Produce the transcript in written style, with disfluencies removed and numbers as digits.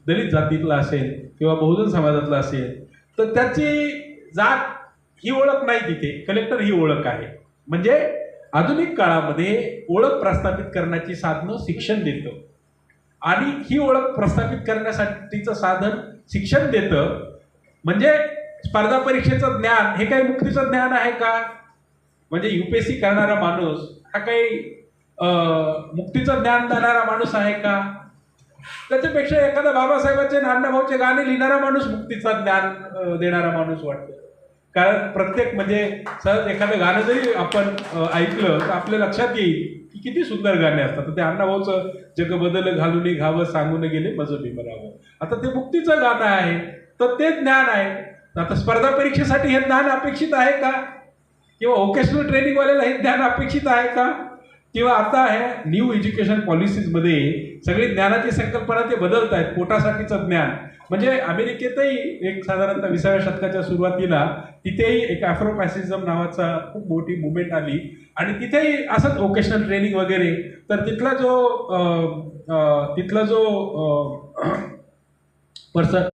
दलित जातीतला असेल किंवा बहुजन समाजातला असेल तर त्याची जात ही ओळख नाही, तिथे कलेक्टर ही ओळख आहे. म्हणजे आधुनिक काळामध्ये ओळख प्रस्थापित करण्याची साधनं शिक्षण देतं आणि ही ओळख प्रस्थापित करण्यासाठीचं साधन शिक्षण देतं. म्हणजे स्पर्धा परीक्षेचं ज्ञान हे काही मुक्तीचं ज्ञान आहे का? म्हणजे UPSC करणारा माणूस हा काही मुक्तीचं ज्ञान देणारा माणूस आहे का? त्याच्यापेक्षा एखादा बाबासाहेबांचे अण्णाभाऊचे गाणे लिहिणारा माणूस मुक्तीचा ज्ञान देणारा माणूस वाटतो. कारण प्रत्येक म्हणजे सहज एखादं गाणं जरी आपण ऐकलं तर आपल्या लक्षात येईल की किती सुंदर गाणे असतात. ते अण्णाभाऊचं जग बदल घालून घावं सांगून गेले मज भीमराव, आता ते मुक्तीचं गाणं आहे, तर ते ज्ञान आहे. आता स्पर्धा परीक्षेसाठी हे ज्ञान अपेक्षित आहे का? किंवा व्होकेशनल ट्रेनिंगवाल्याला हे ज्ञान अपेक्षित आहे का? किंवा आता हे न्यू एज्युकेशन पॉलिसीजमध्ये सगळी ज्ञानाची संकल्पना ते बदलत आहेत. पोटासाठीचं ज्ञान म्हणजे अमेरिकेतही एक साधारणतः 20व्या शतकाच्या सुरुवातीला तिथेही एक अॅफ्रोफॅसिझम नावाचा खूप मोठी मुवमेंट आली आणि तिथेही असंच व्होकेशनल ट्रेनिंग वगैरे. तर तिथला जो पर्सन